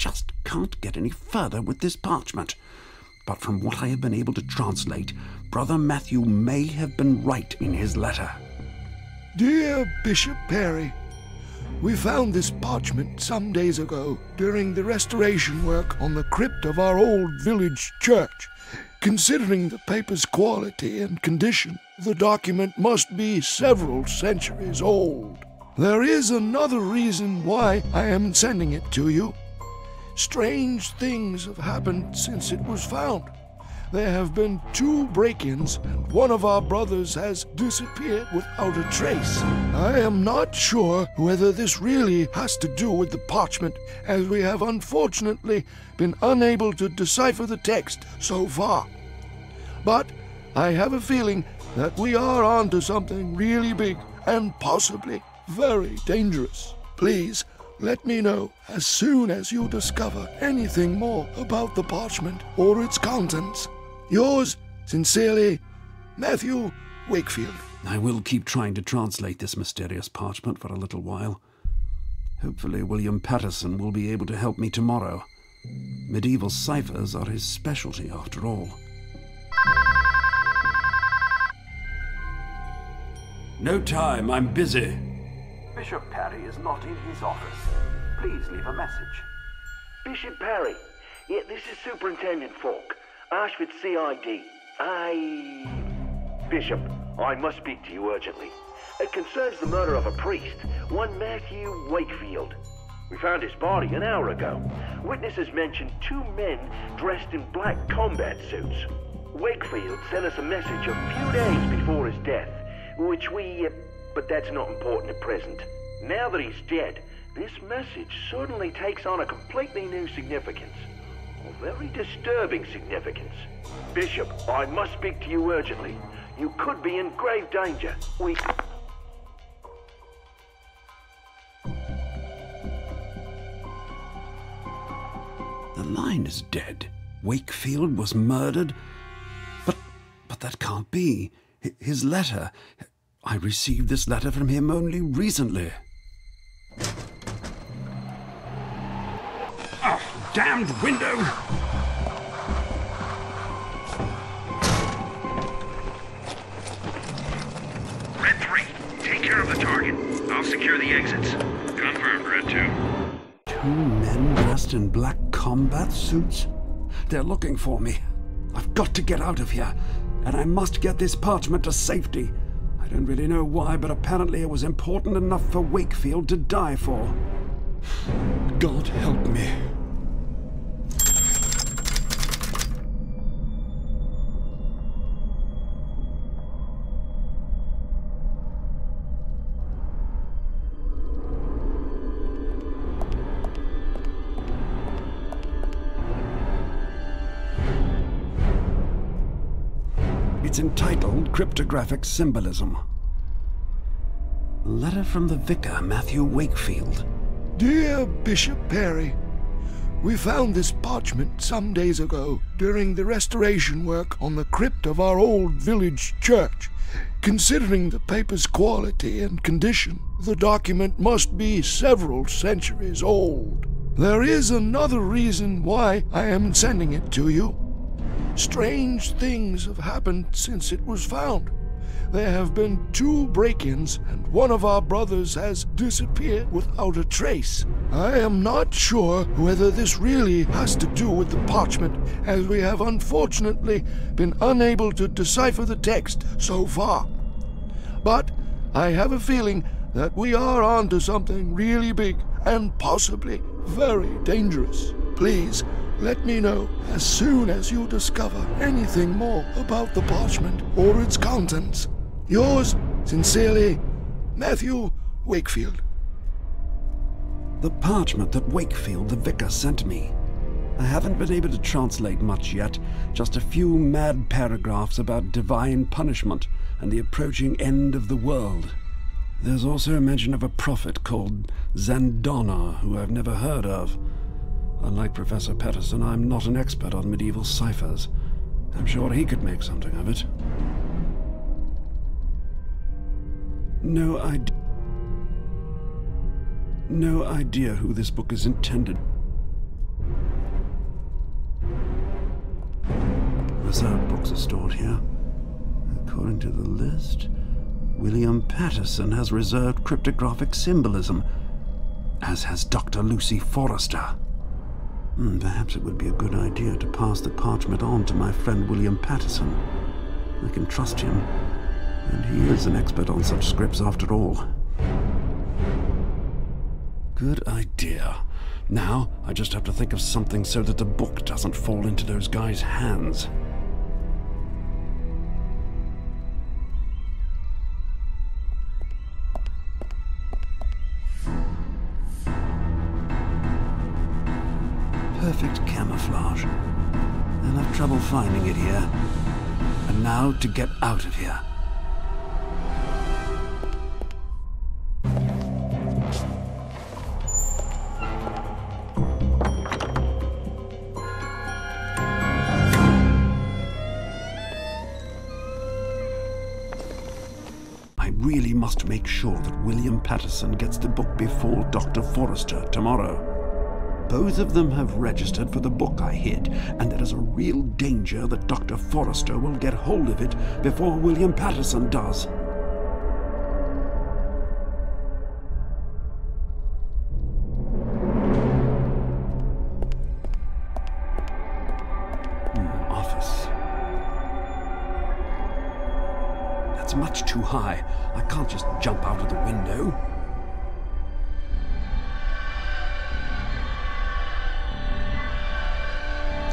just can't get any further with this parchment. But from what I have been able to translate, Brother Matthew may have been right in his letter. Dear Bishop Perry, we found this parchment some days ago during the restoration work on the crypt of our old village church. Considering the paper's quality and condition, the document must be several centuries old. There is another reason why I am sending it to you. Strange things have happened since it was found. There have been 2 break-ins, and one of our brothers has disappeared without a trace. I am not sure whether this really has to do with the parchment, as we have unfortunately been unable to decipher the text so far. But I have a feeling that we are onto something really big and possibly very dangerous. Please let me know as soon as you discover anything more about the parchment or its contents. Yours sincerely, Matthew Wakefield. I will keep trying to translate this mysterious parchment for a little while. Hopefully William Patterson will be able to help me tomorrow. Medieval ciphers are his specialty, after all. No time, I'm busy. Bishop Perry is not in his office. Please leave a message. Bishop Perry, yeah, this is Superintendent Falk, Ashford CID. Bishop, I must speak to you urgently. It concerns the murder of a priest, one Matthew Wakefield. We found his body an hour ago. Witnesses mentioned 2 men dressed in black combat suits. Wakefield sent us a message a few days before his death, which but that's not important at present. Now that he's dead, this message suddenly takes on a completely new significance. A very disturbing significance. Bishop, I must speak to you urgently. You could be in grave danger. The line is dead. Wakefield was murdered? But that can't be. His letter... I received this letter from him only recently. Oh, damned window! Red 3, take care of the target. I'll secure the exits. Confirmed, Red 2. 2 men dressed in black combat suits? They're looking for me. I've got to get out of here, and I must get this parchment to safety. I don't really know why, but apparently it was important enough for Wakefield to die for. God help me. It's entitled Cryptographic Symbolism. A letter from the vicar, Matthew Wakefield. Dear Bishop Perry, we found this parchment some days ago during the restoration work on the crypt of our old village church. Considering the paper's quality and condition, the document must be several centuries old. There is another reason why I am sending it to you. Strange things have happened since it was found. There have been 2 break-ins, and one of our brothers has disappeared without a trace. I am not sure whether this really has to do with the parchment, as we have unfortunately been unable to decipher the text so far. But I have a feeling that we are onto something really big and possibly very dangerous. Please let me know as soon as you discover anything more about the parchment or its contents. Yours sincerely, Matthew Wakefield. The parchment that Wakefield, the vicar, sent me. I haven't been able to translate much yet, just a few mad paragraphs about divine punishment and the approaching end of the world. There's also a mention of a prophet called Zandona, who I've never heard of. Unlike Professor Patterson, I'm not an expert on medieval ciphers. I'm sure he could make something of it. No idea who this book is intended. reserved books are stored here. According to the list, William Patterson has reserved cryptographic symbolism, as has Dr. Lucy Forrester. Perhaps it would be a good idea to pass the parchment on to my friend William Patterson. I can trust him, and he is an expert on such scripts after all. Good idea. Now, I just have to think of something so that the book doesn't fall into those guys' hands. Perfect camouflage. I'll have trouble finding it here. And now to get out of here. I really must make sure that William Patterson gets the book before Dr. Forrester tomorrow. Both of them have registered for the book I hid, and there is a real danger that Dr. Forrester will get hold of it before William Patterson does. Office. That's much too high. I can't just jump out of the window.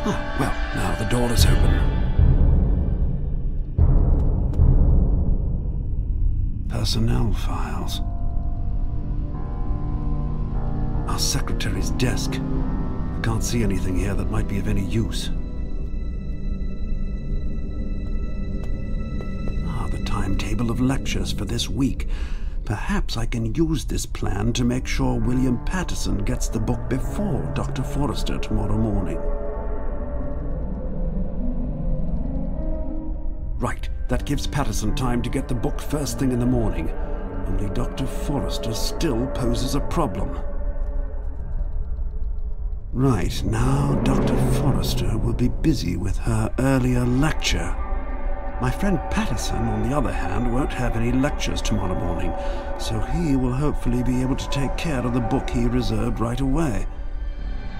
Ah, well, now the door is open. Personnel files. Our secretary's desk. I can't see anything here that might be of any use. The timetable of lectures for this week. Perhaps I can use this plan to make sure William Patterson gets the book before Dr. Forrester tomorrow morning. Right, that gives Patterson time to get the book first thing in the morning. Only Dr. Forrester still poses a problem. Right, now Dr. Forrester will be busy with her earlier lecture. My friend Patterson, on the other hand, won't have any lectures tomorrow morning, so he will hopefully be able to take care of the book he reserved right away.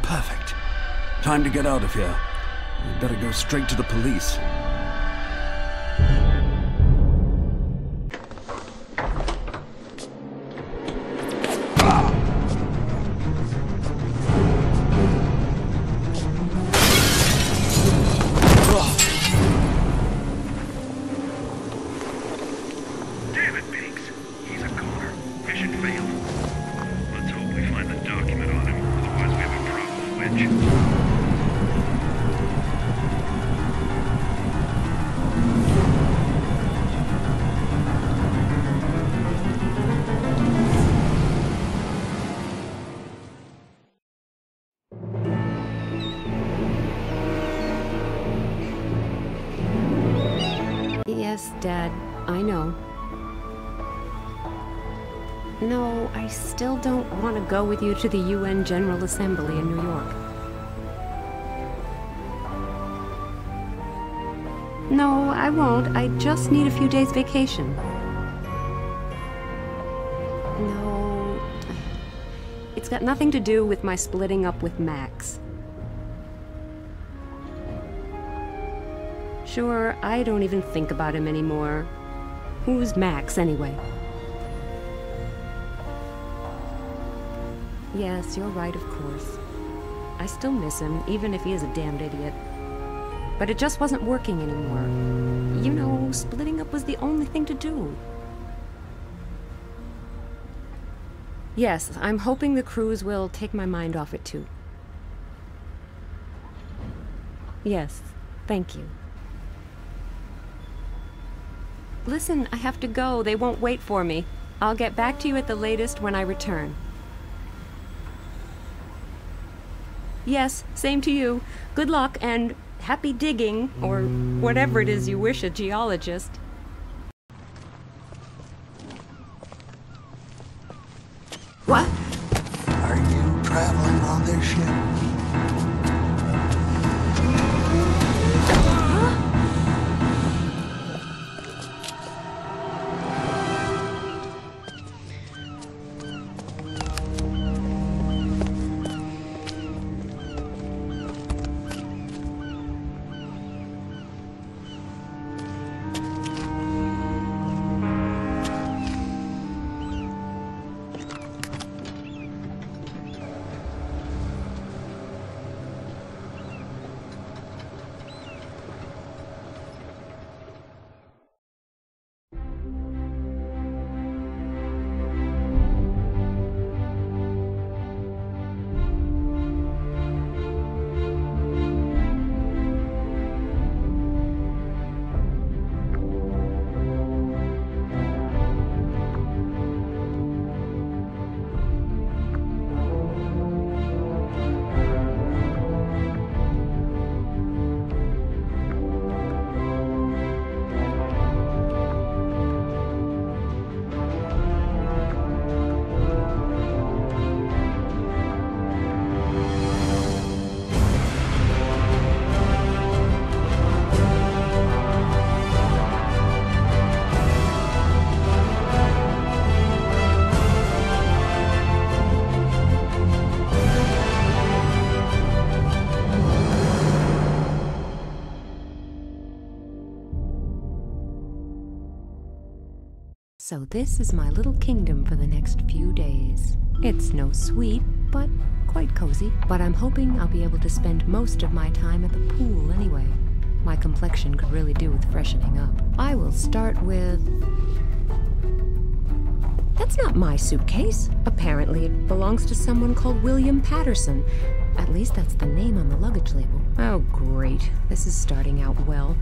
Perfect. Time to get out of here. We'd better go straight to the police. Yes, Dad, I know. No, I still don't want to go with you to the UN General Assembly in New York. No, I won't. I just need a few days vacation. No, it's got nothing to do with my splitting up with Max. Sure, I don't even think about him anymore. Who's Max, anyway? Yes, you're right, of course. I still miss him, even if he is a damned idiot. But it just wasn't working anymore. You know, splitting up was the only thing to do. Yes, I'm hoping the cruise will take my mind off it, too. Yes, thank you. Listen, I have to go. They won't wait for me. I'll get back to you at the latest when I return. Yes, same to you. Good luck and happy digging, or whatever it is you wish a geologist. What? Are you traveling on this ship? Huh? So this is my little kingdom for the next few days. It's no suite, but quite cozy. But I'm hoping I'll be able to spend most of my time at the pool anyway. My complexion could really do with freshening up. I will start with... That's not my suitcase. Apparently it belongs to someone called William Patterson. At least that's the name on the luggage label. Oh, great. This is starting out well.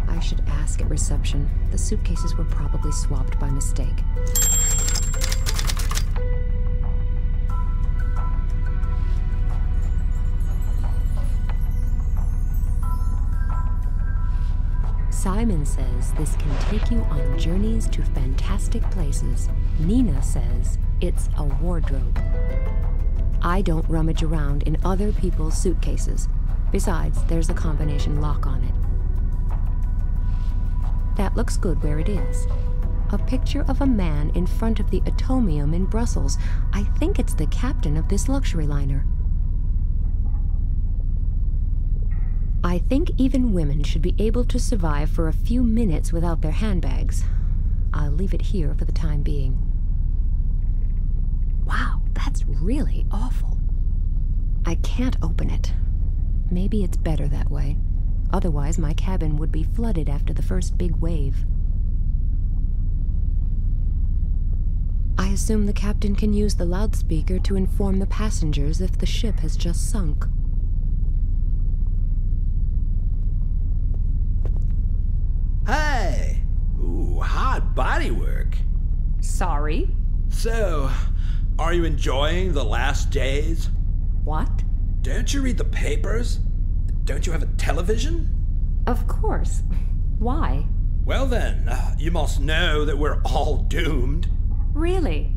I should ask at reception. The suitcases were probably swapped by mistake. Simon says this can take you on journeys to fantastic places. Nina says it's a wardrobe. I don't rummage around in other people's suitcases. Besides, there's a combination lock on it. That looks good where it is. A picture of a man in front of the Atomium in Brussels. I think it's the captain of this luxury liner. I think even women should be able to survive for a few minutes without their handbags. I'll leave it here for the time being. Wow, that's really awful. I can't open it. Maybe it's better that way. Otherwise, my cabin would be flooded after the first big wave. I assume the captain can use the loudspeaker to inform the passengers if the ship has just sunk. Hey! Ooh, hot bodywork. Sorry? So, are you enjoying the last days? What? Don't you read the papers? Don't you have a television? Of course. Why? Well then, you must know that we're all doomed. Really?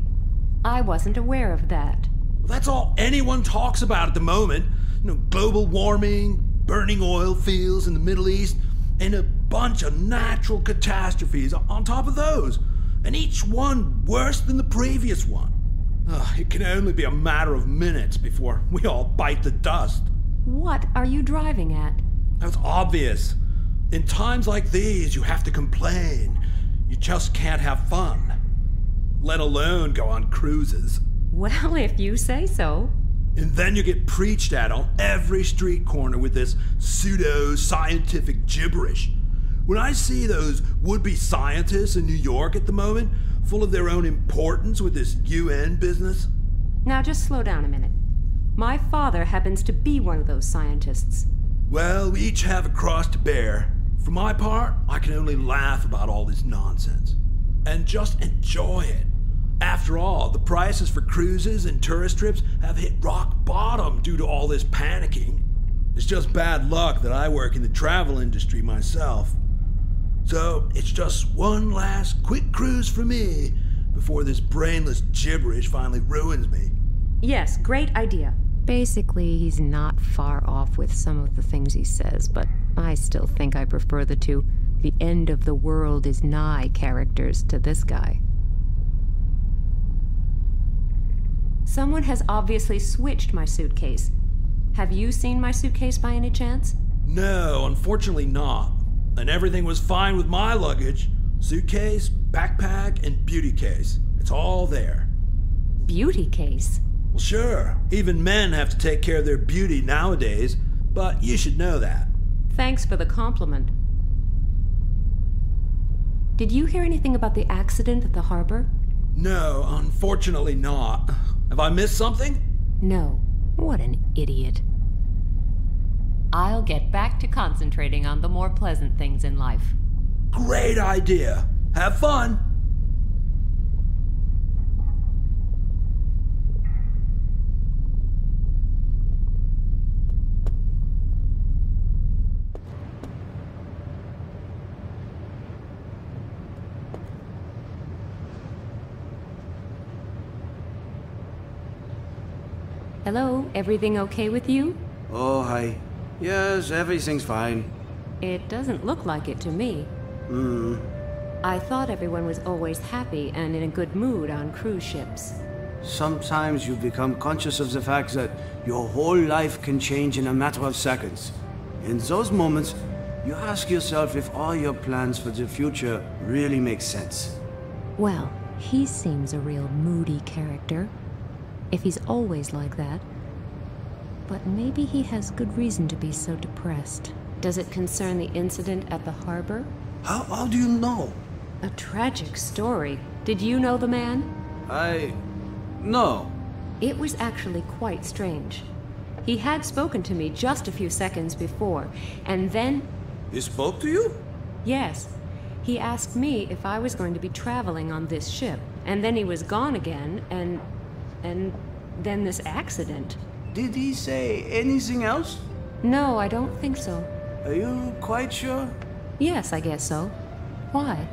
I wasn't aware of that. Well, that's all anyone talks about at the moment. You know, global warming, burning oil fields in the Middle East, and a bunch of natural catastrophes on top of those. And each one worse than the previous one. It can only be a matter of minutes before we all bite the dust. What are you driving at? That's obvious. In times like these, you have to complain. You just can't have fun. Let alone go on cruises. Well, if you say so. And then you get preached at on every street corner with this pseudo-scientific gibberish. When I see those would-be scientists in New York at the moment, full of their own importance with this UN business. Now just slow down a minute. My father happens to be one of those scientists. Well, we each have a cross to bear. For my part, I can only laugh about all this nonsense. And just enjoy it. After all, the prices for cruises and tourist trips have hit rock bottom due to all this panicking. It's just bad luck that I work in the travel industry myself. So it's just one last quick cruise for me before this brainless gibberish finally ruins me. Yes, great idea. Basically, he's not far off with some of the things he says, but I still think I prefer the two "the end of the world is nigh" characters to this guy. Someone has obviously switched my suitcase. Have you seen my suitcase by any chance? No, unfortunately not. And everything was fine with my luggage. Suitcase, backpack, and beauty case. It's all there. Beauty case? Well, sure. Even men have to take care of their beauty nowadays, but you should know that. Thanks for the compliment. Did you hear anything about the accident at the harbor? No, unfortunately not. Have I missed something? No. What an idiot. I'll get back to concentrating on the more pleasant things in life. Great idea. Have fun. Hello, everything okay with you? Oh, hi. Yes, everything's fine. It doesn't look like it to me. I thought everyone was always happy and in a good mood on cruise ships. Sometimes you become conscious of the fact that your whole life can change in a matter of seconds. In those moments, you ask yourself if all your plans for the future really make sense. Well, he seems a real moody character. If he's always like that. But maybe he has good reason to be so depressed. Does it concern the incident at the harbor? How do you know? A tragic story. Did you know the man? No. It was actually quite strange. He had spoken to me just a few seconds before, and then... He spoke to you? Yes. He asked me if I was going to be traveling on this ship, and then he was gone again, and then this accident. Did he say anything else? No, I don't think so. Are you quite sure? Yes, I guess so. Why?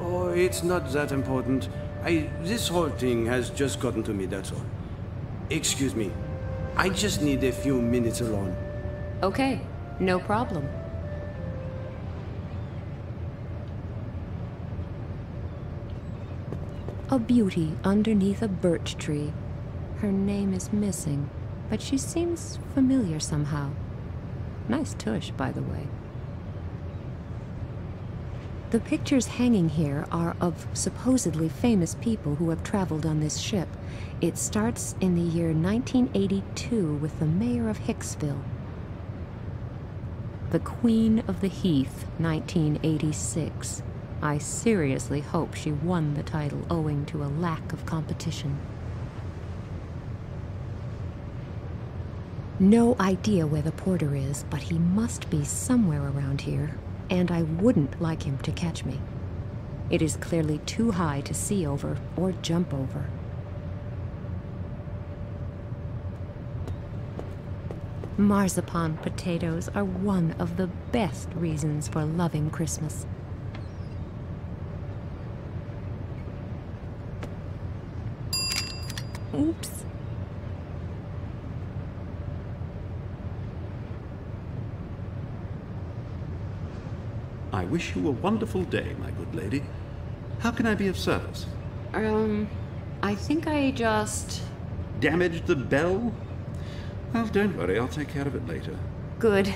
Oh, it's not that important. This whole thing has just gotten to me, that's all. Excuse me. I just need a few minutes alone. Okay, no problem. A beauty underneath a birch tree. Her name is missing, but she seems familiar somehow. Nice tush, by the way. The pictures hanging here are of supposedly famous people who have traveled on this ship. It starts in the year 1982 with the mayor of Hicksville. The Queen of the Heath, 1986. I seriously hope she won the title owing to a lack of competition. No idea where the porter is, but he must be somewhere around here, and I wouldn't like him to catch me. It is clearly too high to see over or jump over. Marzipan potatoes are one of the best reasons for loving Christmas. Oops. I wish you a wonderful day, my good lady. How can I be of service? I think I just... Damaged the bell? Well, don't worry, I'll take care of it later. Good.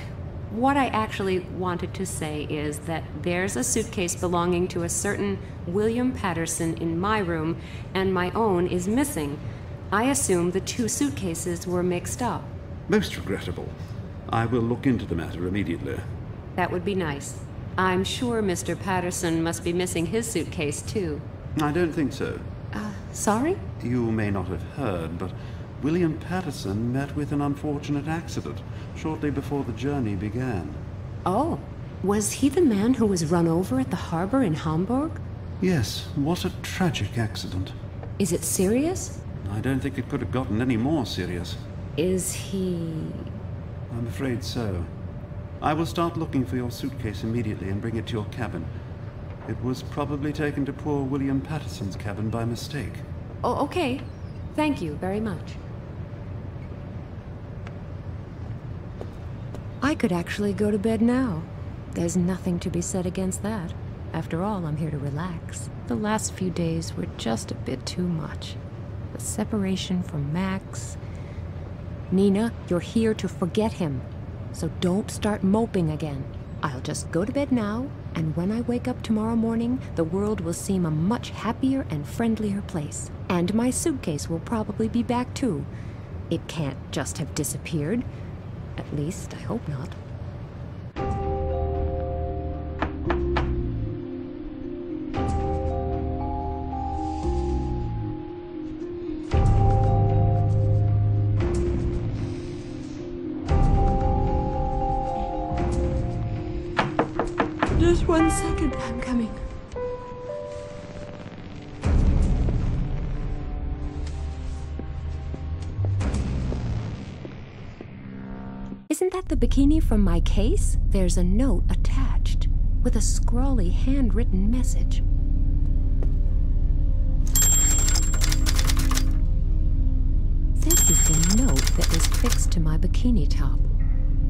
What I actually wanted to say is that there's a suitcase belonging to a certain William Patterson in my room, and my own is missing. I assume the two suitcases were mixed up. Most regrettable. I will look into the matter immediately. That would be nice. I'm sure Mr. Patterson must be missing his suitcase, too. I don't think so. Sorry? You may not have heard, but William Patterson met with an unfortunate accident shortly before the journey began. Oh, was he the man who was run over at the harbor in Hamburg? Yes, what a tragic accident. Is it serious? I don't think it could have gotten any more serious. Is he... I'm afraid so. I will start looking for your suitcase immediately and bring it to your cabin. It was probably taken to poor William Patterson's cabin by mistake. Oh, okay. Thank you very much. I could actually go to bed now. There's nothing to be said against that. After all, I'm here to relax. The last few days were just a bit too much. The separation from Max... Nina, you're here to forget him. So don't start moping again. I'll just go to bed now, and when I wake up tomorrow morning, the world will seem a much happier and friendlier place. And my suitcase will probably be back too. It can't just have disappeared. At least, I hope not. Just 1 second, I'm coming. Isn't that the bikini from my case? There's a note attached with a scrawly handwritten message. This is the note that was fixed to my bikini top.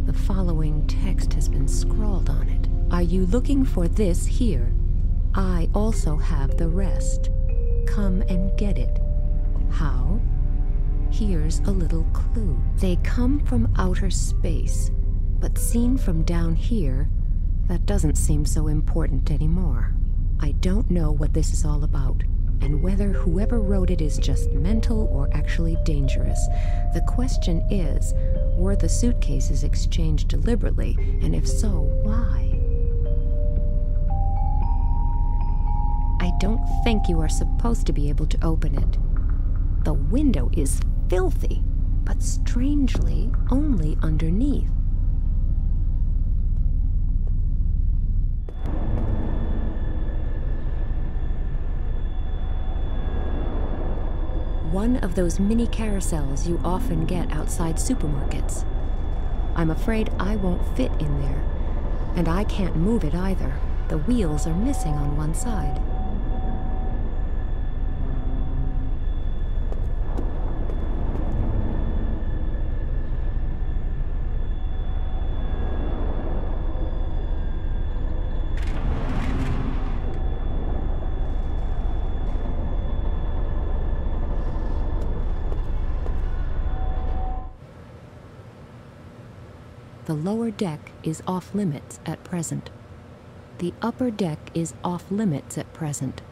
The following text has been scrawled on it. Are you looking for this here? I also have the rest. Come and get it. How? Here's a little clue. They come from outer space, but seen from down here, that doesn't seem so important anymore. I don't know what this is all about, and whether whoever wrote it is just mental or actually dangerous. The question is, were the suitcases exchanged deliberately, and if so, why? I don't think you are supposed to be able to open it. The window is filthy, but strangely only underneath. One of those mini carousels you often get outside supermarkets. I'm afraid I won't fit in there, and I can't move it either. The wheels are missing on one side. The lower deck is off-limits at present. The upper deck is off-limits at present.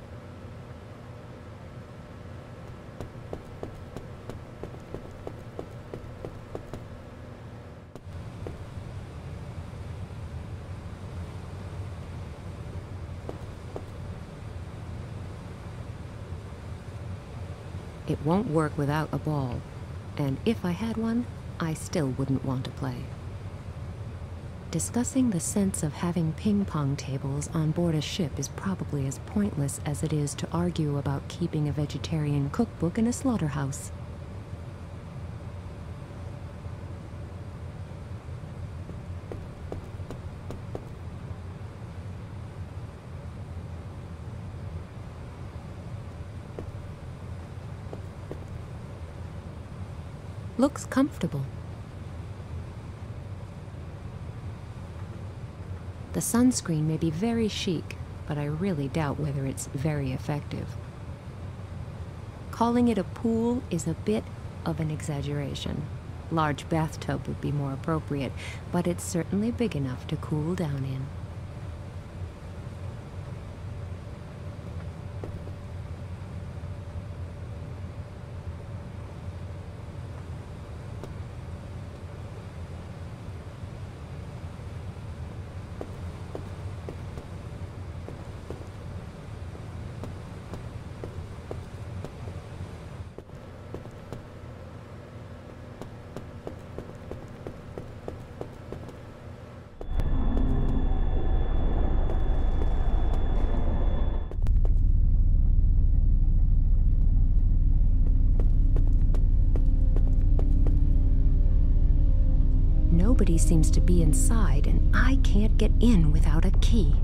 It won't work without a ball, and if I had one, I still wouldn't want to play. Discussing the sense of having ping-pong tables on board a ship is probably as pointless as it is to argue about keeping a vegetarian cookbook in a slaughterhouse. Looks comfortable. The sunscreen may be very chic, but I really doubt whether it's very effective. Calling it a pool is a bit of an exaggeration. Large bathtub would be more appropriate, but it's certainly big enough to cool down in. Nobody seems to be inside, and I can't get in without a key.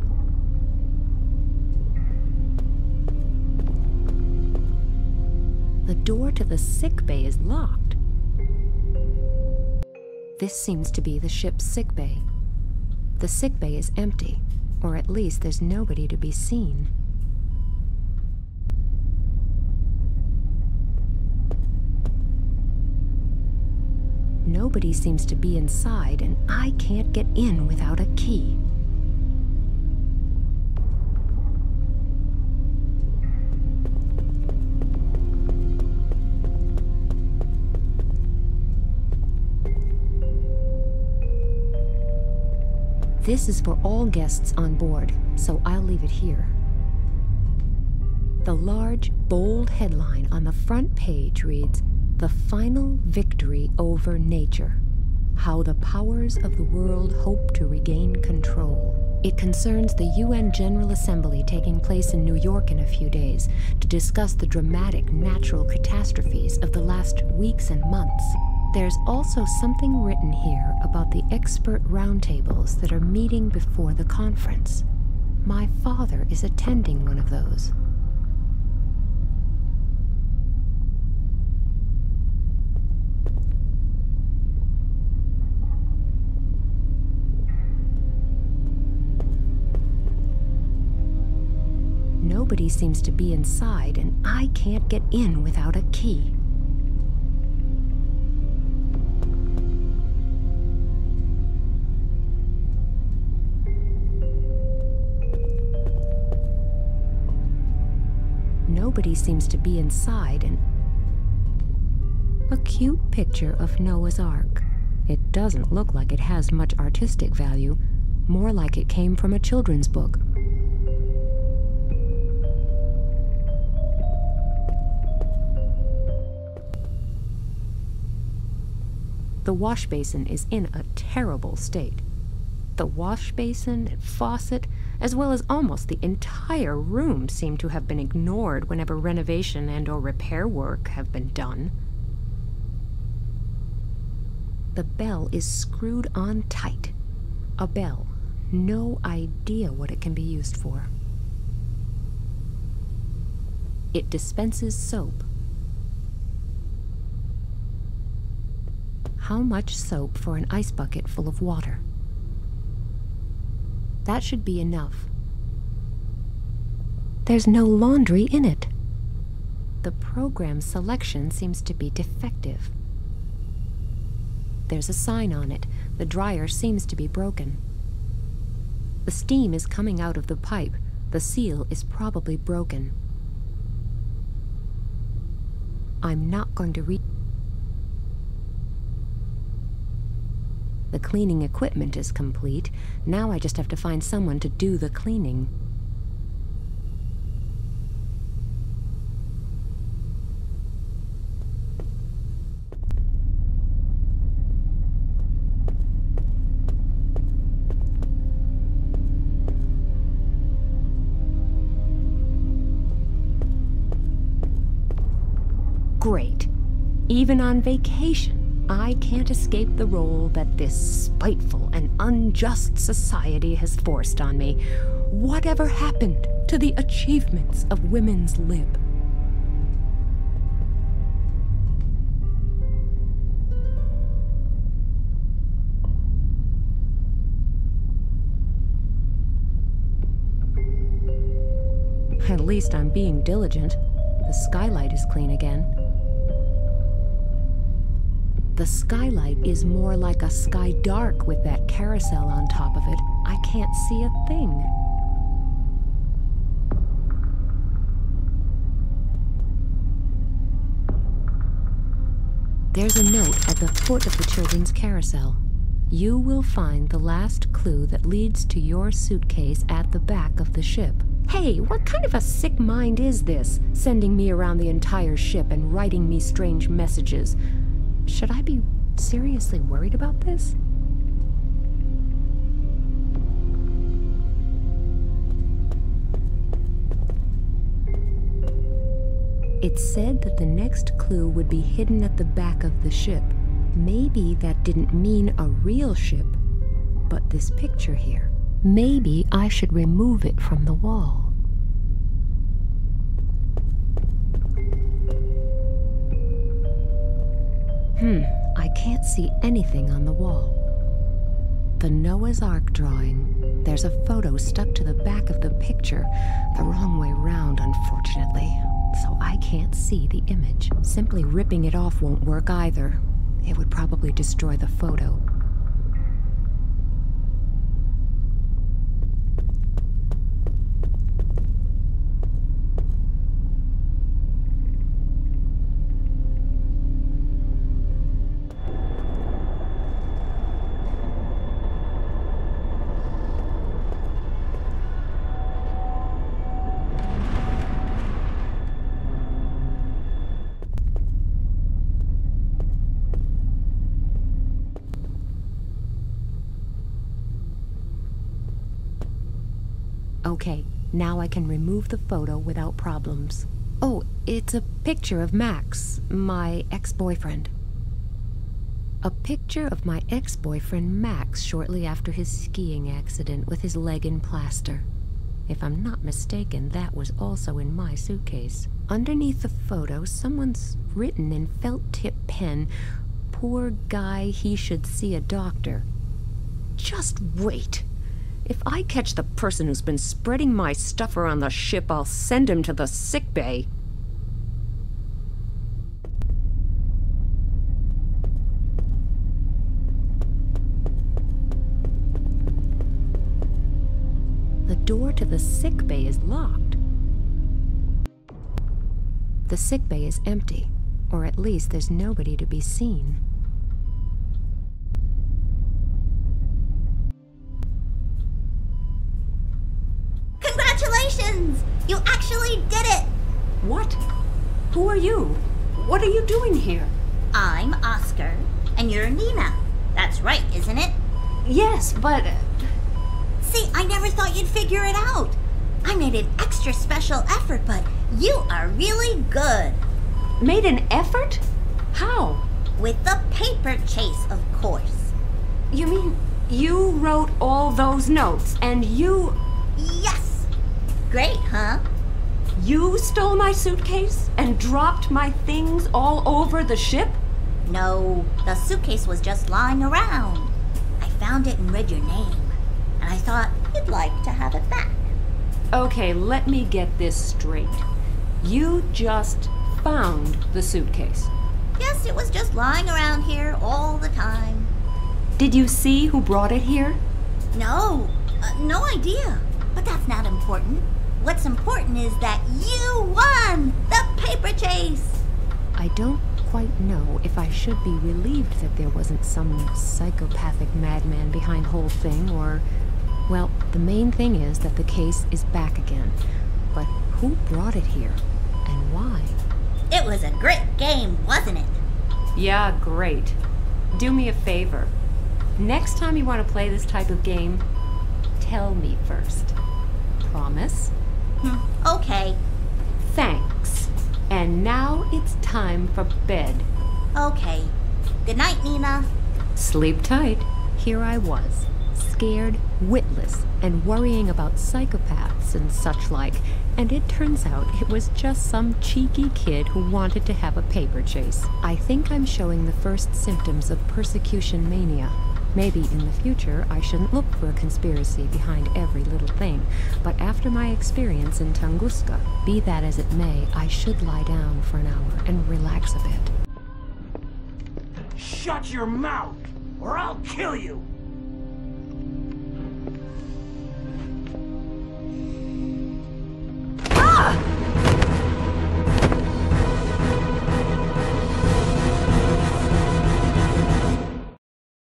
The door to the sick bay is locked. This seems to be the ship's sick bay. The sick bay is empty, or at least there's nobody to be seen. Nobody seems to be inside, and I can't get in without a key. This is for all guests on board, so I'll leave it here. The large, bold headline on the front page reads, "The Final Victory Over Nature. How the Powers of the World Hope to Regain Control." It concerns the UN General Assembly taking place in New York in a few days to discuss the dramatic natural catastrophes of the last weeks and months. There's also something written here about the expert roundtables that are meeting before the conference. My father is attending one of those. Nobody seems to be inside, and I can't get in without a key. nobody seems to be inside, and a cute picture of Noah's Ark. It doesn't look like it has much artistic value, more like it came from a children's book. The wash basin is in a terrible state. The wash basin and faucet, as well as almost the entire room, seem to have been ignored whenever renovation and/or repair work have been done. The bell is screwed on tight. A bell. No idea what it can be used for. It dispenses soap. How much soap for an ice bucket full of water? That should be enough. There's no laundry in it. The program selection seems to be defective. There's a sign on it. The dryer seems to be broken. The steam is coming out of the pipe. The seal is probably broken. I'm not going to read. The cleaning equipment is complete. Now I just have to find someone to do the cleaning. Great. Even on vacation, I can't escape the role that this spiteful and unjust society has forced on me. Whatever happened to the achievements of women's lib? At least I'm being diligent. The skylight is clean again. The skylight is more like a sky dark with that carousel on top of it. I can't see a thing. There's a note at the foot of the children's carousel. You will find the last clue that leads to your suitcase at the back of the ship. Hey, what kind of a sick mind is this, sending me around the entire ship and writing me strange messages? Should I be seriously worried about this? It said that the next clue would be hidden at the back of the ship. Maybe that didn't mean a real ship, but this picture here. Maybe I should remove it from the wall. I can't see anything on the wall. The Noah's Ark drawing. There's a photo stuck to the back of the picture, the wrong way round, unfortunately, so I can't see the image. Simply ripping it off won't work either. It would probably destroy the photo. Okay, now I can remove the photo without problems. Oh, it's a picture of Max, my ex-boyfriend. A picture of my ex-boyfriend Max shortly after his skiing accident with his leg in plaster. If I'm not mistaken, that was also in my suitcase. Underneath the photo, someone's written in felt-tip pen, "Poor guy, he should see a doctor." Just wait! If I catch the person who's been spreading my stuff around the ship, I'll send him to the sick bay. The door to the sick bay is locked. The sickbay is empty, or at least there's nobody to be seen. Congratulations! You actually did it! What? Who are you? What are you doing here? I'm Oscar, and you're Nina. That's right, isn't it? Yes, but... See, I never thought you'd figure it out. I made an extra special effort, but you are really good. Made an effort? How? With the paper chase, of course. You mean you wrote all those notes, and you... Yes! Great, huh? You stole my suitcase and dropped my things all over the ship? No, the suitcase was just lying around. I found it and read your name, and I thought you'd like to have it back. Okay, let me get this straight. You just found the suitcase? Yes, it was just lying around here all the time. Did you see who brought it here? No, no idea. But that's not important. What's important is that you won the paper chase! I don't quite know if I should be relieved that there wasn't some psychopathic madman behind the whole thing, or... Well, the main thing is that the case is back again. But who brought it here? And why? It was a great game, wasn't it? Yeah, great. Do me a favor. Next time you want to play this type of game, tell me first. Promise? Okay. Thanks. And now it's time for bed. Okay. Good night, Nina. Sleep tight. Here I was, scared, witless, and worrying about psychopaths and such like, and it turns out it was just some cheeky kid who wanted to have a paper chase. I think I'm showing the first symptoms of persecution mania. Maybe in the future I shouldn't look for a conspiracy behind every little thing, but after my experience in Tunguska, be that as it may, I should lie down for an hour and relax a bit. Shut your mouth, or I'll kill you!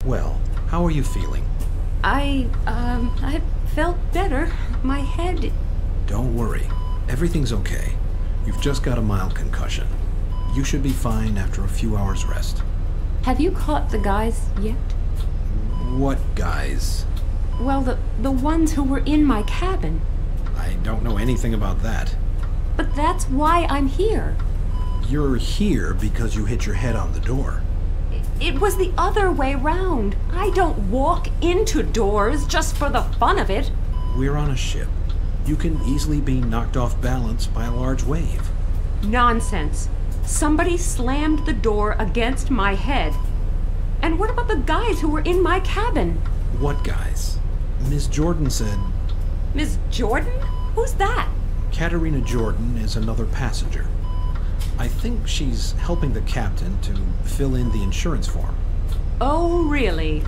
Well, how are you feeling? I felt better. My head... Don't worry. Everything's okay. You've just got a mild concussion. You should be fine after a few hours rest. Have you caught the guys yet? What guys? Well, the ones who were in my cabin. I don't know anything about that. But that's why I'm here. You're here because you hit your head on the door. It was the other way round. I don't walk into doors just for the fun of it. We're on a ship. You can easily be knocked off balance by a large wave. Nonsense. Somebody slammed the door against my head. And what about the guys who were in my cabin? What guys? Miss Jordan said... Miss Jordan? Who's that? Katerina Jordan is another passenger. I think she's helping the captain to fill in the insurance form. Oh, really?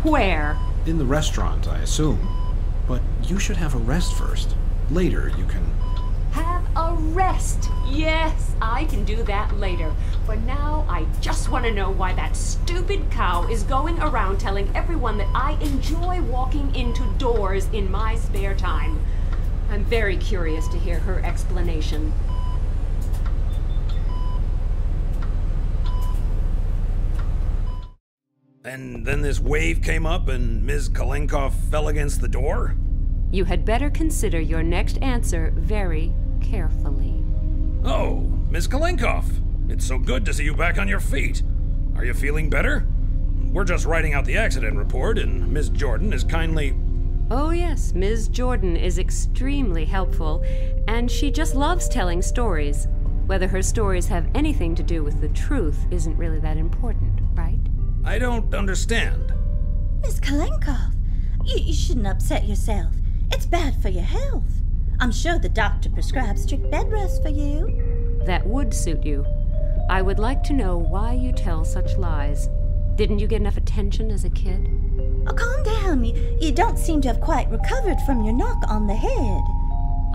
Where? In the restaurant, I assume. But you should have a rest first. Later, you can... Have a rest. Yes, I can do that later. For now, I just want to know why that stupid cow is going around telling everyone that I enjoy walking into doors in my spare time. I'm very curious to hear her explanation. And then this wave came up and Ms. Kalenkov fell against the door? You had better consider your next answer very carefully. Oh, Ms. Kalenkov. It's so good to see you back on your feet. Are you feeling better? We're just writing out the accident report, and Ms. Jordan is kindly... Oh yes, Ms. Jordan is extremely helpful, and she just loves telling stories. Whether her stories have anything to do with the truth isn't really that important, right? I don't understand. Miss Kalenkov, you shouldn't upset yourself. It's bad for your health. I'm sure the doctor prescribed strict bed rest for you. That would suit you. I would like to know why you tell such lies. Didn't you get enough attention as a kid? Oh, calm down. You don't seem to have quite recovered from your knock on the head.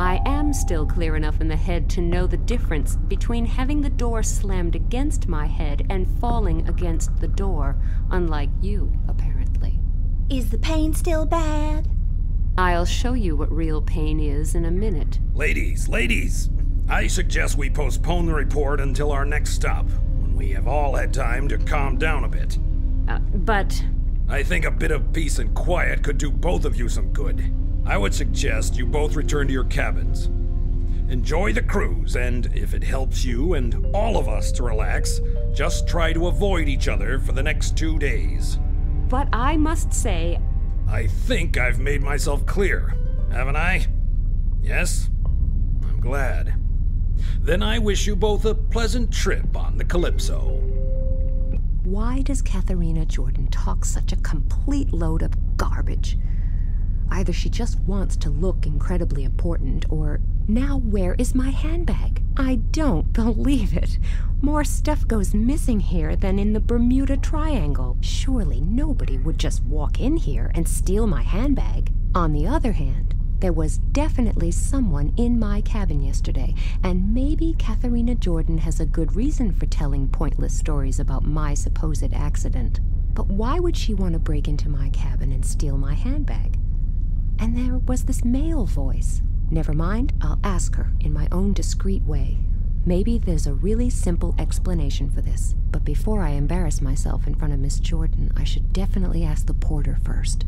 I am still clear enough in the head to know the difference between having the door slammed against my head and falling against the door, unlike you, apparently. Is the pain still bad? I'll show you what real pain is in a minute. Ladies, I suggest we postpone the report until our next stop, when we have all had time to calm down a bit. But... I think a bit of peace and quiet could do both of you some good. I would suggest you both return to your cabins. Enjoy the cruise, and if it helps you and all of us to relax, just try to avoid each other for the next 2 days. But I must say... I think I've made myself clear, haven't I? Yes? I'm glad. Then I wish you both a pleasant trip on the Calypso. Why does Katharina Jordan talk such a complete load of garbage? Either she just wants to look incredibly important, or now where is my handbag? I don't believe it. More stuff goes missing here than in the Bermuda Triangle. Surely nobody would just walk in here and steal my handbag. On the other hand, there was definitely someone in my cabin yesterday, and maybe Katharina Jordan has a good reason for telling pointless stories about my supposed accident. But why would she want to break into my cabin and steal my handbag? And there was this male voice. Never mind, I'll ask her in my own discreet way. Maybe there's a really simple explanation for this. But before I embarrass myself in front of Miss Jordan, I should definitely ask the porter first.